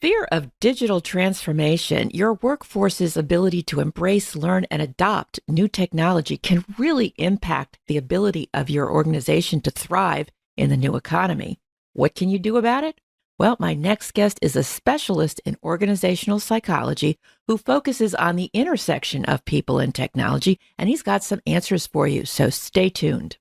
fear of digital transformation, your workforce's ability to embrace, learn, and adopt new technology can really impact the ability of your organization to thrive in the new economy. What can you do about it? Well, my next guest is a specialist in organizational psychology who focuses on the intersection of people and technology, and he's got some answers for you, so stay tuned.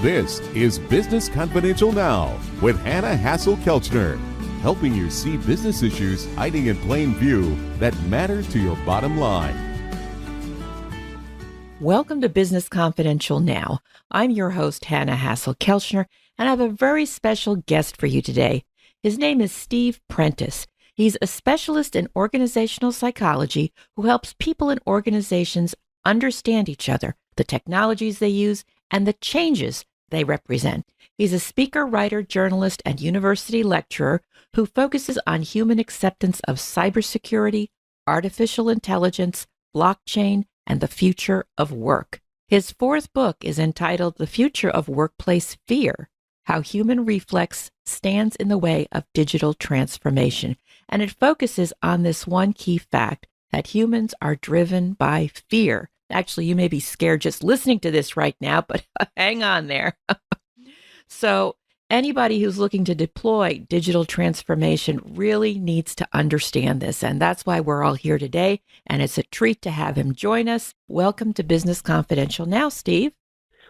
This is Business Confidential Now with Hanna Hasl-Kelchner, helping you see business issues hiding in plain view that matter to your bottom line. Welcome to Business Confidential Now. I'm your host, Hanna Hasl-Kelchner, and I have a very special guest for you today. His name is Steve Prentice. He's a specialist in organizational psychology who helps people and organizations understand each other, the technologies they use, and the changes they represent. He's a speaker, writer, journalist, and university lecturer who focuses on human acceptance of cybersecurity, artificial intelligence, blockchain, and the future of work. His fourth book is entitled The Future of Workplace Fear: How Human Reflex Stands in the Way of Digital Transformation. And it focuses on this one key fact, that humans are driven by fear. Actually, you may be scared just listening to this right now, but hang on there. So anybody who's looking to deploy digital transformation really needs to understand this. And that's why we're all here today. And it's a treat to have him join us. Welcome to Business Confidential Now, Steve.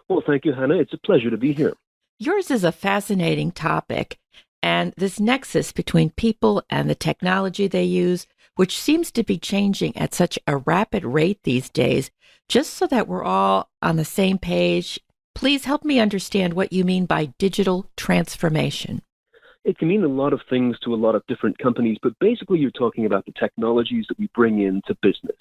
Well, thank you, Hanna. It's a pleasure to be here. Yours is a fascinating topic, and this nexus between people and the technology they use, which seems to be changing at such a rapid rate these days. Just so that we're all on the same page, please help me understand what you mean by digital transformation. It can mean a lot of things to a lot of different companies, but basically you're talking about the technologies that we bring into business.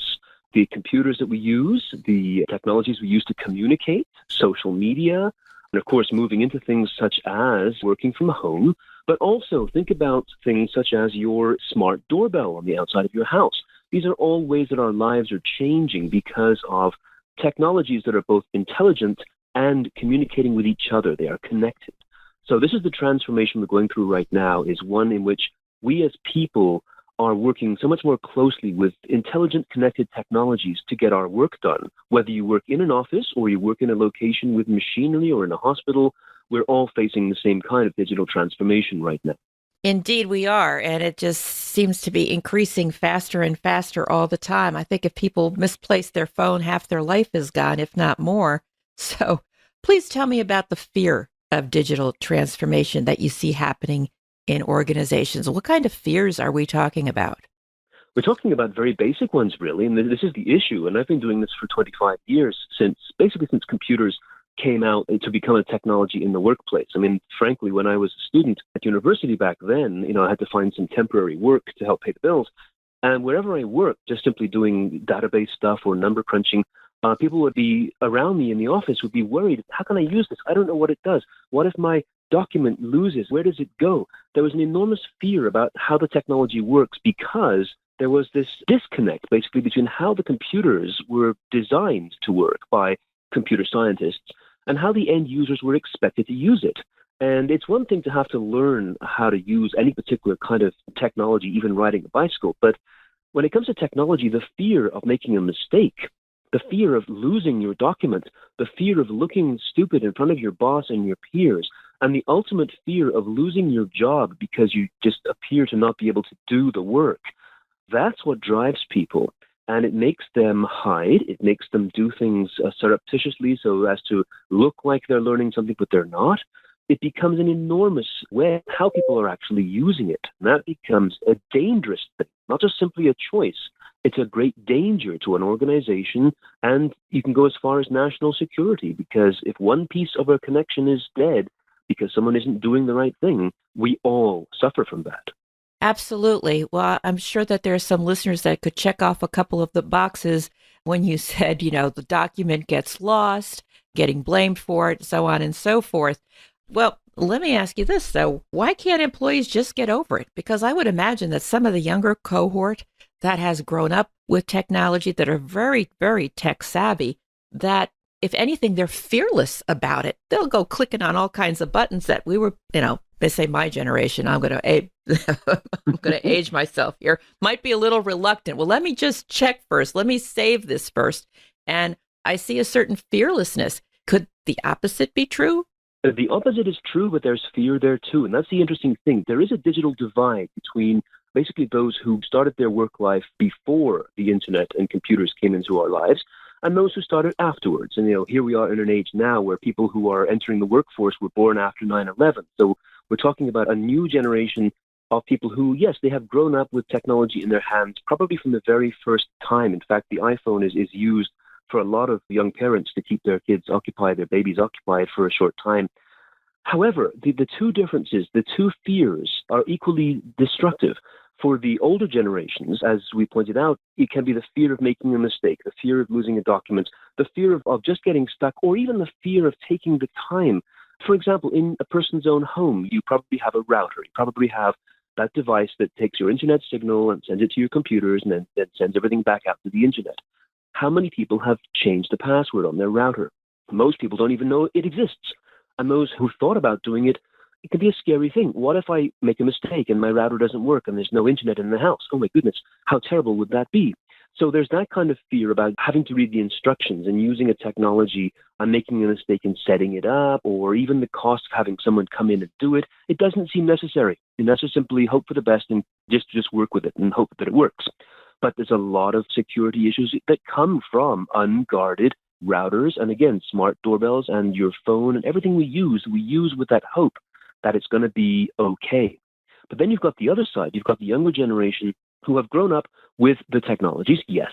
The computers that we use, the technologies we use to communicate, social media, and of course, moving into things such as working from home, but also think about things such as your smart doorbell on the outside of your house. These are all ways that our lives are changing because of technologies that are both intelligent and communicating with each other. They are connected. So this is the transformation we're going through right now, is one in which we as people are working so much more closely with intelligent, connected technologies to get our work done. Whether you work in an office or you work in a location with machinery or in a hospital, we're all facing the same kind of digital transformation right now. Indeed, we are. And it just seems to be increasing faster and faster all the time. I think if people misplace their phone, half their life is gone, if not more. So please tell me about the fear of digital transformation that you see happening in organizations. What kind of fears are we talking about? We're talking about very basic ones, really, and this is the issue. And I've been doing this for 25 years, since computers came out to become a technology in the workplace. I mean, frankly, when I was a student at university back then, I had to find some temporary work to help pay the bills. And wherever I worked, just simply doing database stuff or number crunching, people would be around me in the office would be worried, how can I use this? I don't know what it does. What if my document loses? Where does it go? There was an enormous fear about how the technology works because there was this disconnect basically between how the computers were designed to work by computer scientists and how the end users were expected to use it. And it's one thing to have to learn how to use any particular kind of technology, even riding a bicycle. But when it comes to technology, the fear of making a mistake, the fear of losing your document, the fear of looking stupid in front of your boss and your peers, and the ultimate fear of losing your job because you just appear to not be able to do the work, that's what drives people. And it makes them hide. It makes them do things surreptitiously so as to look like they're learning something, but they're not. It becomes an enormous way how people are actually using it. And that becomes a dangerous thing, not just simply a choice. It's a great danger to an organization, and you can go as far as national security, because if one piece of our connection is dead because someone isn't doing the right thing, we all suffer from that. Absolutely. Well, I'm sure that there are some listeners that could check off a couple of the boxes when you said, the document gets lost, getting blamed for it, so on and so forth. Well, let me ask you this, though. Why can't employees just get over it? Because I would imagine that some of the younger cohort that has grown up with technology, that are very, very tech savvy, that if anything, they're fearless about it. They'll go clicking on all kinds of buttons that we were, They say my generation, I'm going to I'm going to age myself here, might be a little reluctant. Well, let me just check first. Let me save this first. And I see a certain fearlessness. Could the opposite be true? The opposite is true, but there's fear there too. And that's the interesting thing. There is a digital divide between basically those who started their work life before the internet and computers came into our lives and those who started afterwards. And, here we are in an age now where people who are entering the workforce were born after 9/11. So we're talking about a new generation of people who, yes, they have grown up with technology in their hands, probably from the very first time. In fact, the iPhone is used for a lot of young parents to keep their kids occupied, their babies occupied for a short time. However, the two differences, the two fears are equally destructive. For the older generations, as we pointed out, it can be the fear of making a mistake, the fear of losing a document, the fear of just getting stuck, or even the fear of taking the time. For example, in a person's own home, you probably have a router. You probably have that device that takes your internet signal and sends it to your computers and then sends everything back out to the internet. How many people have changed the password on their router? Most people don't even know it exists. And those who thought about doing it, it can be a scary thing. What if I make a mistake and my router doesn't work and there's no internet in the house? Oh my goodness, how terrible would that be? So there's that kind of fear about having to read the instructions and using a technology and making a mistake in setting it up, or even the cost of having someone come in and do it. It doesn't seem necessary. And that's just simply hope for the best and just work with it and hope that it works. But there's a lot of security issues that come from unguarded routers and, again, smart doorbells and your phone and everything we use with that hope that it's going to be okay. But then you've got the other side. You've got the younger generation who have grown up with the technologies, yes.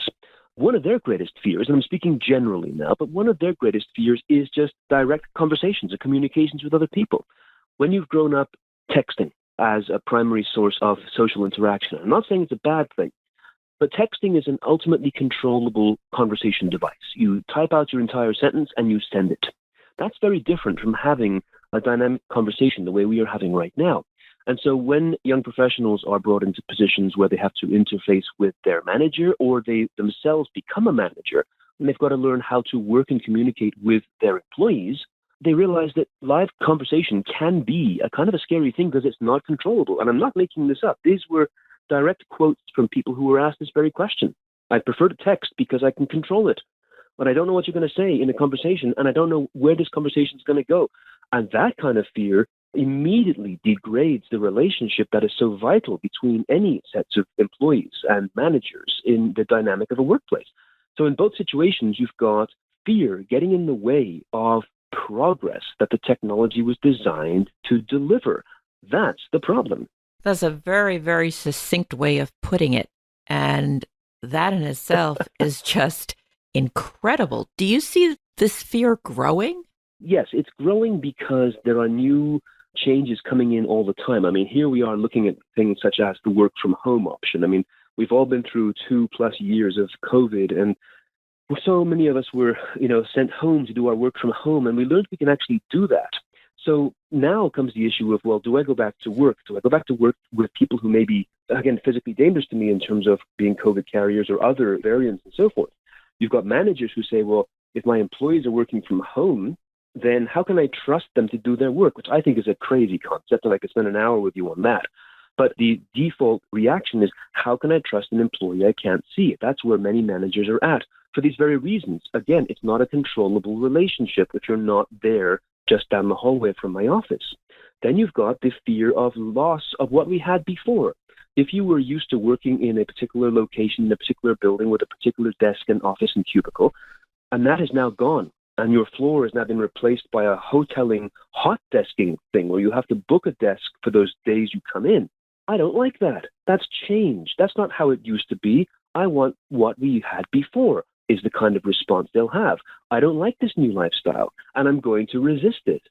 One of their greatest fears, and I'm speaking generally now, but one of their greatest fears is just direct conversations and communications with other people. When you've grown up texting as a primary source of social interaction, I'm not saying it's a bad thing, but texting is an ultimately controllable conversation device. You type out your entire sentence and you send it. That's very different from having a dynamic conversation the way we are having right now. And so when young professionals are brought into positions where they have to interface with their manager or they themselves become a manager, and they've got to learn how to work and communicate with their employees, they realize that live conversation can be a kind of a scary thing because it's not controllable. And I'm not making this up. These were direct quotes from people who were asked this very question. I prefer to text because I can control it, but I don't know what you're going to say in a conversation, and I don't know where this conversation is going to go. And that kind of fear immediately degrades the relationship that is so vital between any sets of employees and managers in the dynamic of a workplace. So in both situations, you've got fear getting in the way of progress that the technology was designed to deliver. That's the problem. That's a very, very succinct way of putting it. And that in itself is just incredible. Do you see this fear growing? Yes, it's growing because there are new changes coming in all the time. I mean, here we are looking at things such as the work from home option. I mean, we've all been through 2+ years of COVID, and so many of us were, sent home to do our work from home, and we learned we can actually do that. So now comes the issue of, well, do I go back to work? Do I go back to work with people who may be, again, physically dangerous to me in terms of being COVID carriers or other variants and so forth? You've got managers who say, well, if my employees are working from home, then how can I trust them to do their work? Which I think is a crazy concept, and I could spend an hour with you on that. But the default reaction is, how can I trust an employee I can't see? That's where many managers are at for these very reasons. Again, it's not a controllable relationship if you're not there just down the hallway from my office. Then you've got the fear of loss of what we had before. If you were used to working in a particular location, in a particular building with a particular desk and office and cubicle, and that is now gone, and your floor has now been replaced by a hoteling, hot desking thing where you have to book a desk for those days you come in. I don't like that. That's changed. That's not how it used to be. I want what we had before, is the kind of response they'll have. I don't like this new lifestyle, and I'm going to resist it.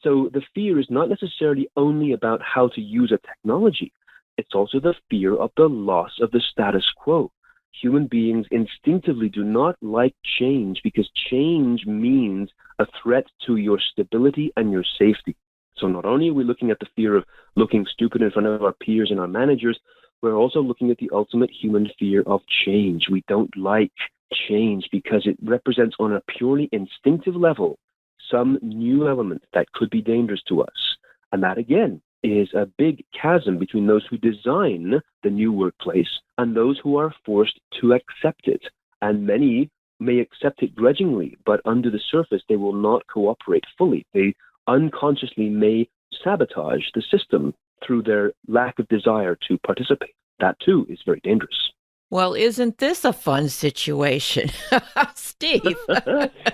So the fear is not necessarily only about how to use a technology. It's also the fear of the loss of the status quo. Human beings instinctively do not like change because change means a threat to your stability and your safety. So not only are we looking at the fear of looking stupid in front of our peers and our managers, we're also looking at the ultimate human fear of change. We don't like change because it represents on a purely instinctive level some new element that could be dangerous to us. And that, again, is a big chasm between those who design the new workplace and those who are forced to accept it. And many may accept it grudgingly, but under the surface, they will not cooperate fully. They unconsciously may sabotage the system through their lack of desire to participate. That too is very dangerous. Well, isn't this a fun situation? Steve,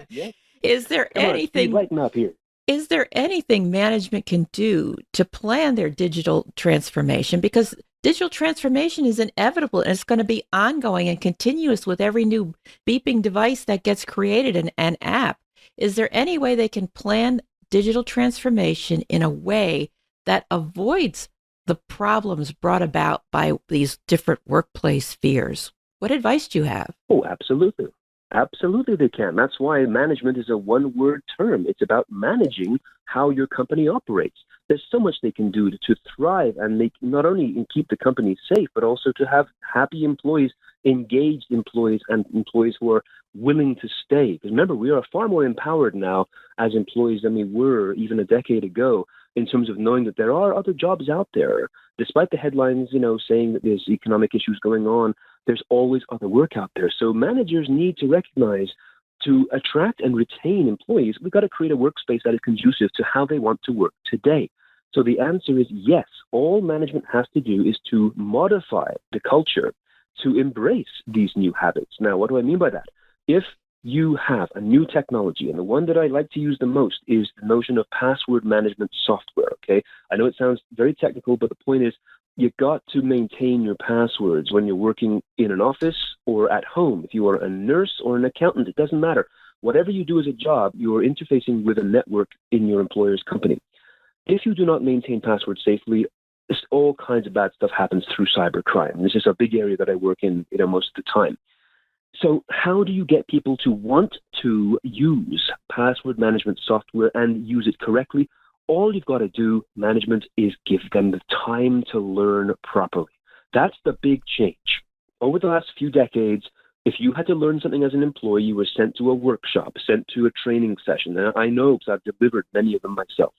Yeah. is there Come on, Steve, anything lighten up here. is there anything management can do to plan their digital transformation? Because digital transformation is inevitable and it's going to be ongoing and continuous with every new beeping device that gets created and an app. Is there any way they can plan digital transformation in a way that avoids the problems brought about by these different workplace fears? What advice do you have? Oh, absolutely. Absolutely, they can. That's why management is a one-word term. It's about managing how your company operates. There's so much they can do to thrive and make not only keep the company safe, but also to have happy employees, engaged employees, and employees who are willing to stay. Because remember, we are far more empowered now as employees than we were even a decade ago in terms of knowing that there are other jobs out there. Despite the headlines, saying that there's economic issues going on, there's always other work out there. So managers need to recognize to attract and retain employees, we've got to create a workspace that is conducive to how they want to work today. So the answer is yes. All management has to do is to modify the culture to embrace these new habits. Now, what do I mean by that? If you have a new technology, and the one that I like to use the most is the notion of password management software, okay? I know it sounds very technical, but the point is you've got to maintain your passwords when you're working in an office or at home. If you are a nurse or an accountant, it doesn't matter. Whatever you do as a job, you are interfacing with a network in your employer's company. If you do not maintain passwords safely, all kinds of bad stuff happens through cybercrime. This is a big area that I work in, most of the time. So how do you get people to want to use password management software and use it correctly? All you've got to do, management, is give them the time to learn properly. That's the big change. Over the last few decades, if you had to learn something as an employee, you were sent to a workshop, sent to a training session. And I know because I've delivered many of them myself.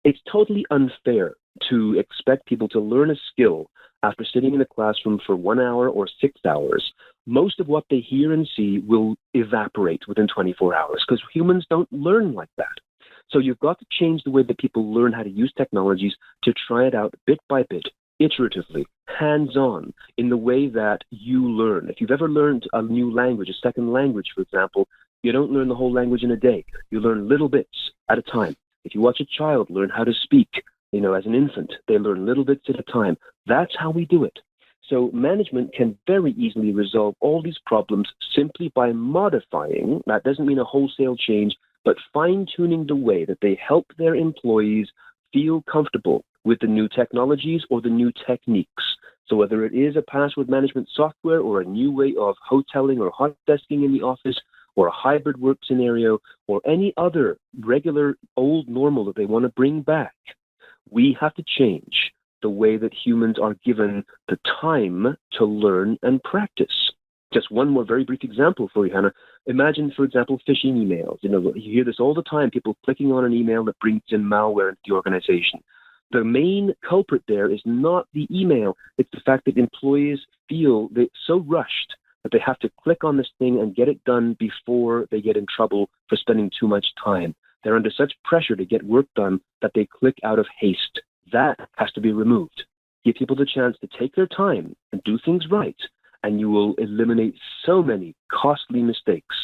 It's totally unfair to expect people to learn a skill after sitting in a classroom for 1 hour or 6 hours. Most of what they hear and see will evaporate within 24 hours because humans don't learn like that. So you've got to change the way that people learn how to use technologies to try it out bit by bit, iteratively, hands-on, in the way that you learn. If you've ever learned a new language, a second language, for example, you don't learn the whole language in a day. You learn little bits at a time. If you watch a child learn how to speak, as an infant, they learn little bits at a time. That's how we do it. So management can very easily resolve all these problems simply by modifying. That doesn't mean a wholesale change, but fine-tuning the way that they help their employees feel comfortable with the new technologies or the new techniques. So whether it is a password management software or a new way of hoteling or hot desking in the office or a hybrid work scenario or any other regular old normal that they want to bring back, we have to change the way that humans are given the time to learn and practice. Just one more very brief example for you, Hannah. Imagine, for example, phishing emails. You hear this all the time, people clicking on an email that brings in malware into the organization. The main culprit there is not the email. It's the fact that employees feel they're so rushed that they have to click on this thing and get it done before they get in trouble for spending too much time. They're under such pressure to get work done that they click out of haste. That has to be removed. Give people the chance to take their time and do things right, and you will eliminate so many costly mistakes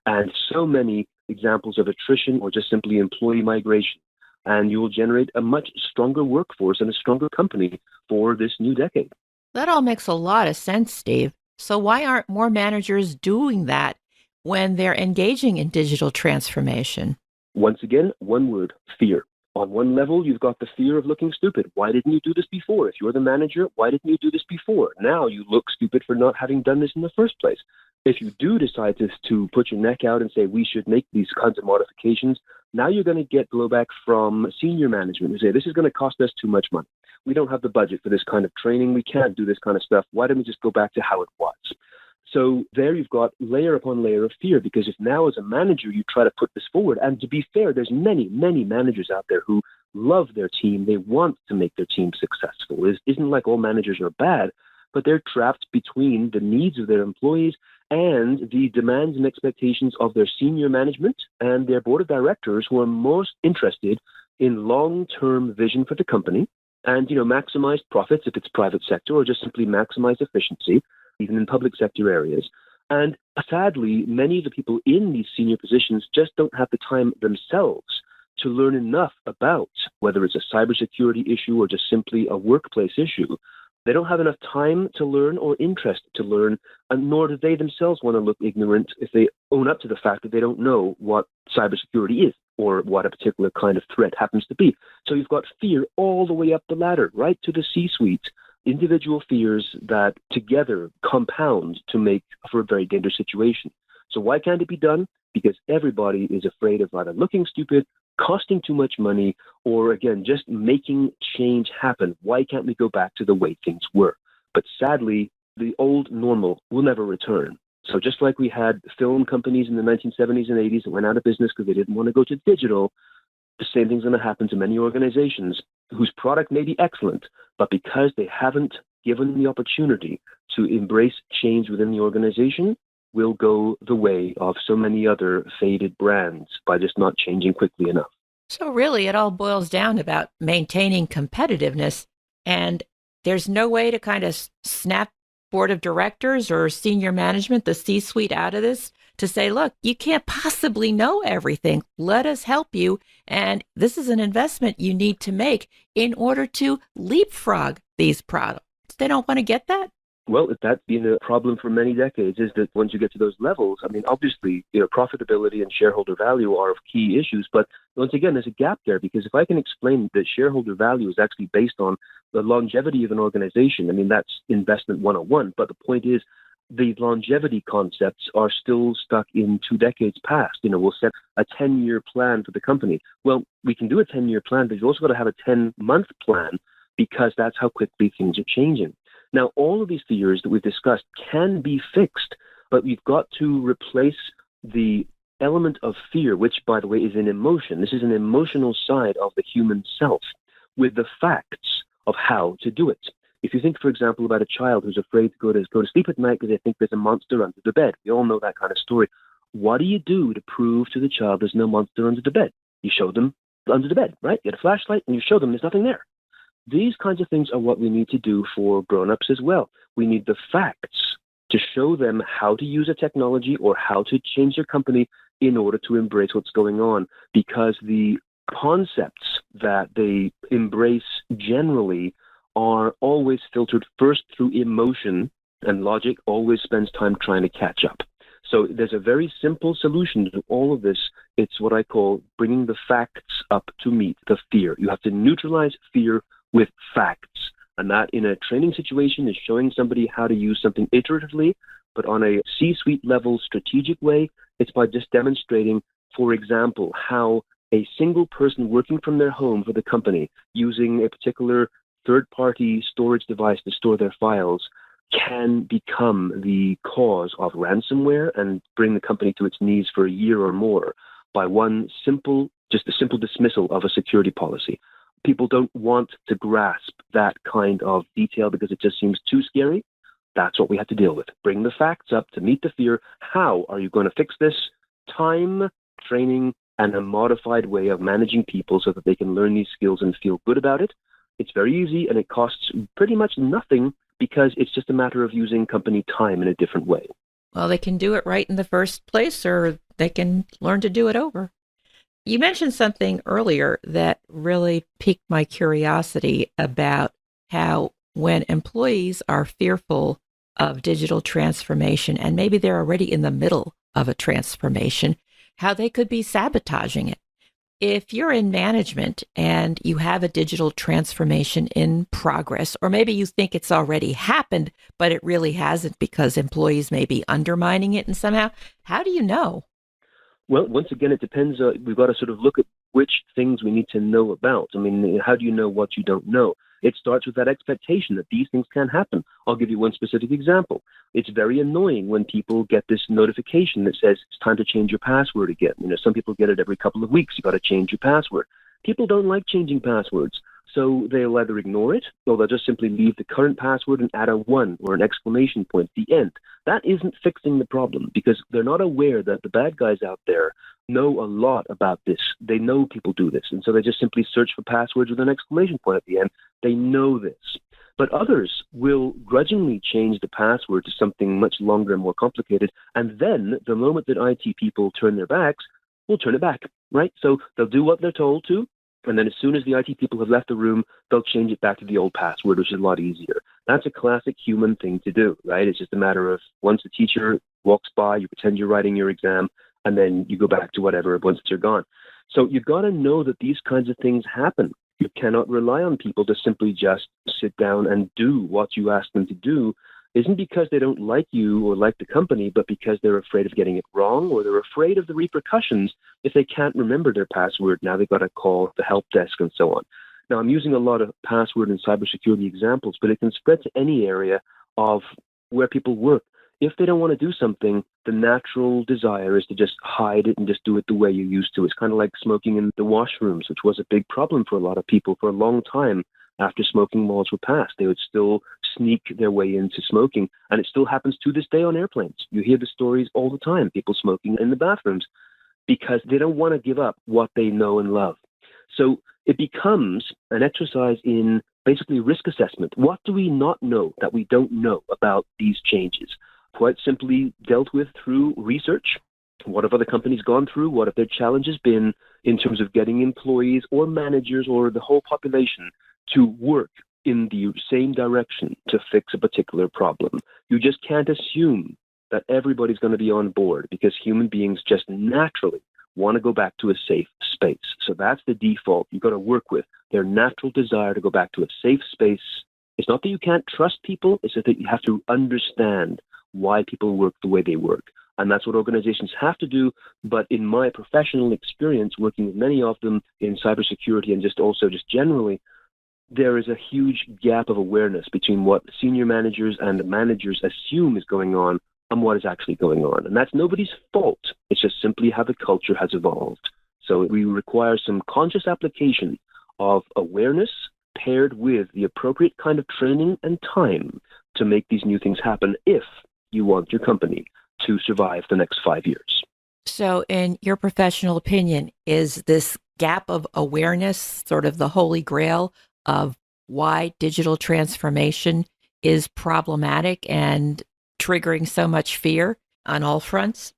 and so many examples of attrition or just simply employee migration. And you will generate a much stronger workforce and a stronger company for this new decade. That all makes a lot of sense, Steve. So why aren't more managers doing that when they're engaging in digital transformation? Once again, one word: fear. On one level, you've got the fear of looking stupid. Why didn't you do this before? If you're the manager, why didn't you do this before? Now you look stupid for not having done this in the first place. If you do decide to put your neck out and say we should make these kinds of modifications, now you're going to get blowback from senior management who say this is going to cost us too much money. We don't have the budget for this kind of training. We can't do this kind of stuff. Why don't we just go back to how it was? So there you've got layer upon layer of fear, because if now as a manager you try to put this forward, and to be fair, there's many, many managers out there who love their team. They want to make their team successful. It isn't like all managers are bad, but they're trapped between the needs of their employees and the demands and expectations of their senior management and their board of directors, who are most interested in long-term vision for the company and, maximize profits if it's private sector, or just simply maximize efficiency, even in public sector areas. And sadly, many of the people in these senior positions just don't have the time themselves to learn enough about whether it's a cybersecurity issue or just simply a workplace issue. They don't have enough time to learn or interest to learn, and nor do they themselves want to look ignorant if they own up to the fact that they don't know what cybersecurity is or what a particular kind of threat happens to be. So you've got fear all the way up the ladder, right to the C-suite. Individual fears that together compound to make for a very dangerous situation. So why can't it be done? Because everybody is afraid of either looking stupid, costing too much money, or again, just making change happen. Why can't we go back to the way things were? But sadly, the old normal will never return. So just like we had film companies in the 1970s and 80s that went out of business because they didn't want to go to digital, the same thing's going to happen to many organizations whose product may be excellent, but because they haven't given the opportunity to embrace change within the organization, will go the way of so many other faded brands by just not changing quickly enough. So really, it all boils down about maintaining competitiveness, and there's no way to kind of snap board of directors or senior management, the C-suite, out of this to say, look, you can't possibly know everything. Let us help you. And this is an investment you need to make in order to leapfrog these products. They don't want to get that. Well, that's been a problem for many decades, is that once you get to those levels, obviously, profitability and shareholder value are key issues. But once again, there's a gap there, because if I can explain that shareholder value is actually based on the longevity of an organization, that's investment 101. But the point is, the longevity concepts are still stuck in 2 decades past. We'll set a 10-year plan for the company. Well, we can do a 10-year plan, but you've also got to have a 10-month plan, because that's how quickly things are changing. Now, all of these fears that we've discussed can be fixed, but we've got to replace the element of fear, which, by the way, is an emotion. This is an emotional side of the human self, with the facts of how to do it. If you think, for example, about a child who's afraid to go to sleep at night because they think there's a monster under the bed. We all know that kind of story. What do you do to prove to the child there's no monster under the bed? You show them under the bed, right? You get a flashlight and you show them there's nothing there. These kinds of things are what we need to do for grown-ups as well. We need the facts to show them how to use a technology or how to change their company in order to embrace what's going on, because the concepts that they embrace generally are always filtered first through emotion, and logic always spends time trying to catch up. So there's a very simple solution to all of this. It's what I call bringing the facts up to meet the fear. You have to neutralize fear with facts. And that, in a training situation, is showing somebody how to use something iteratively, but on a C-suite level strategic way, it's by just demonstrating, for example, how a single person working from their home for the company, using a particular third-party storage device to store their files, can become the cause of ransomware and bring the company to its knees for a year or more by just a simple dismissal of a security policy. People don't want to grasp that kind of detail because it just seems too scary. That's what we have to deal with. Bring the facts up to meet the fear. How are you going to fix this? Time, training, and a modified way of managing people so that they can learn these skills and feel good about it. It's very easy, and it costs pretty much nothing, because it's just a matter of using company time in a different way. Well, they can do it right in the first place, or they can learn to do it over. You mentioned something earlier that really piqued my curiosity about how when employees are fearful of digital transformation, and maybe they're already in the middle of a transformation, how they could be sabotaging it. If you're in management and you have a digital transformation in progress, or maybe you think it's already happened, but it really hasn't because employees may be undermining it and somehow, how do you know? Well, once again, it depends. We've got to sort of look at which things we need to know about. How do you know what you don't know? It starts with that expectation that these things can happen. I'll give you one specific example. It's very annoying when people get this notification that says it's time to change your password again. Some people get it every couple of weeks. You've got to change your password. People don't like changing passwords. So they'll either ignore it, or they'll just simply leave the current password and add a 1 or an exclamation point at the end. That isn't fixing the problem, because they're not aware that the bad guys out there know a lot about this. They know people do this, and so they just simply search for passwords with an exclamation point at the end. They know this. But others will grudgingly change the password to something much longer and more complicated, and then the moment that IT people turn their backs, will turn it back, right? So they'll do what they're told to, and then as soon as the IT people have left the room, they'll change it back to the old password, which is a lot easier. That's a classic human thing to do, right? It's just a matter of once the teacher walks by, you pretend you're writing your exam, and then you go back to whatever once they're gone. So you've got to know that these kinds of things happen. You cannot rely on people to simply just sit down and do what you ask them to do. Isn't because they don't like you or like the company, but because they're afraid of getting it wrong, or they're afraid of the repercussions if they can't remember their password. Now they've got to call the help desk and so on. Now, I'm using a lot of password and cybersecurity examples, but it can spread to any area of where people work. If they don't want to do something, the natural desire is to just hide it and just do it the way you used to. It's kind of like smoking in the washrooms, which was a big problem for a lot of people for a long time. After smoking laws were passed, they would still sneak their way into smoking. And it still happens to this day on airplanes. You hear the stories all the time, people smoking in the bathrooms, because they don't want to give up what they know and love. So it becomes an exercise in basically risk assessment. What do we not know that we don't know about these changes? Quite simply dealt with through research. What have other companies gone through? What have their challenges been in terms of getting employees or managers or the whole population to work in the same direction to fix a particular problem? You just can't assume that everybody's going to be on board, because human beings just naturally want to go back to a safe space. So that's the default you've got to work with, their natural desire to go back to a safe space. It's not that you can't trust people, it's that you have to understand why people work the way they work. And that's what organizations have to do. But in my professional experience, working with many of them in cybersecurity and just generally, there is a huge gap of awareness between what senior managers and managers assume is going on and what is actually going on. And that's nobody's fault. It's just simply how the culture has evolved. So we require some conscious application of awareness paired with the appropriate kind of training and time to make these new things happen if you want your company to survive the next 5 years. So in your professional opinion, is this gap of awareness sort of the holy grail of why digital transformation is problematic and triggering so much fear on all fronts?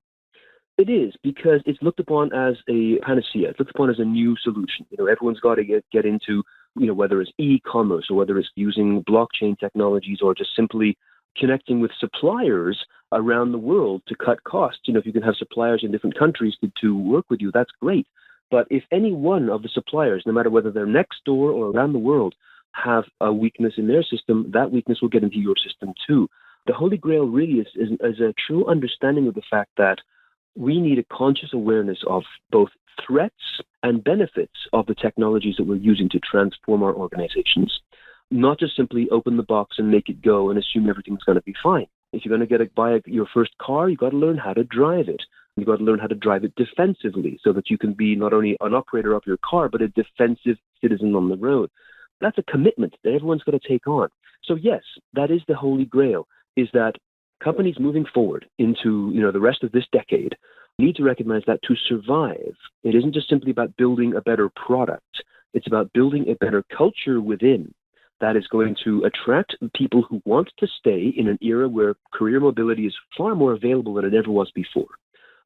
It is, because it's looked upon as a panacea. It's looked upon as a new solution. Everyone's got to get into, whether it's e-commerce or whether it's using blockchain technologies or just simply connecting with suppliers around the world to cut costs. If you can have suppliers in different countries to work with you, that's great. But if any one of the suppliers, no matter whether they're next door or around the world, have a weakness in their system, that weakness will get into your system too. The Holy Grail really is a true understanding of the fact that we need a conscious awareness of both threats and benefits of the technologies that we're using to transform our organizations. Not just simply open the box and make it go and assume everything's going to be fine. If you're going to buy your first car, you've got to learn how to drive it. You've got to learn how to drive it defensively so that you can be not only an operator of your car, but a defensive citizen on the road. That's a commitment that everyone's got to take on. So yes, that is the Holy Grail, is that companies moving forward into the rest of this decade need to recognize that to survive, it isn't just simply about building a better product. It's about building a better culture within that is going to attract people who want to stay in an era where career mobility is far more available than it ever was before.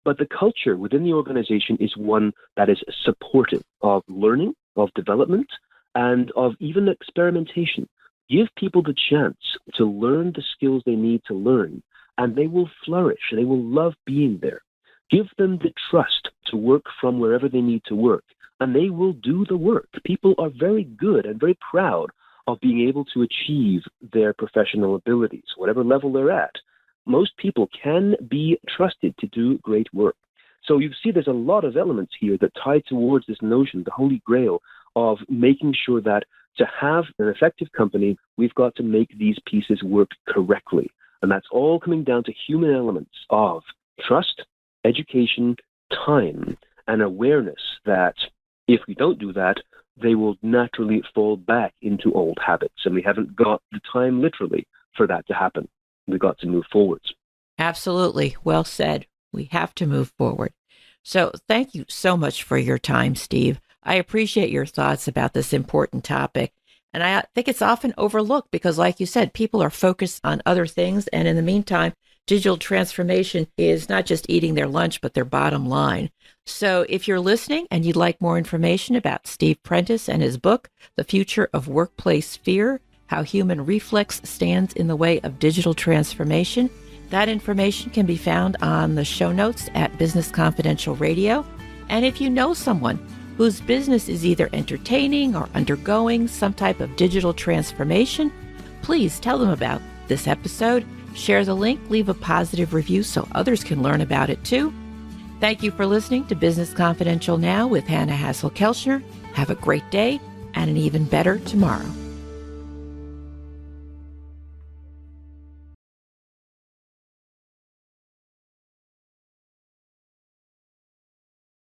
But the culture within the organization is one that is supportive of learning, of development, and of even experimentation. Give people the chance to learn the skills they need to learn, and they will flourish. They will love being there. Give them the trust to work from wherever they need to work, and they will do the work. People are very good and very proud of being able to achieve their professional abilities, whatever level they're at. Most people can be trusted to do great work. So you see there's a lot of elements here that tie towards this notion, the Holy Grail, of making sure that to have an effective company, we've got to make these pieces work correctly. And that's all coming down to human elements of trust, education, time, and awareness that If we don't do that, they will naturally fall back into old habits. And we haven't got the time, literally, for that to happen. We've got to move forwards. Absolutely. Well said. We have to move forward. So thank you so much for your time, Steve. I appreciate your thoughts about this important topic. And I think it's often overlooked because, like you said, people are focused on other things. And in the meantime, digital transformation is not just eating their lunch, but their bottom line. So if you're listening and you'd like more information about Steve Prentice and his book, The Future of Workplace Fear, How Human Reflex Stands in the Way of Digital Transformation, that information can be found on the show notes at Business Confidential Radio. And if you know someone whose business is either entertaining or undergoing some type of digital transformation, please tell them about this episode. Share the link, leave a positive review so others can learn about it too. Thank you for listening to Business Confidential Now with Hanna Hasl-Kelchner. Have a great day and an even better tomorrow.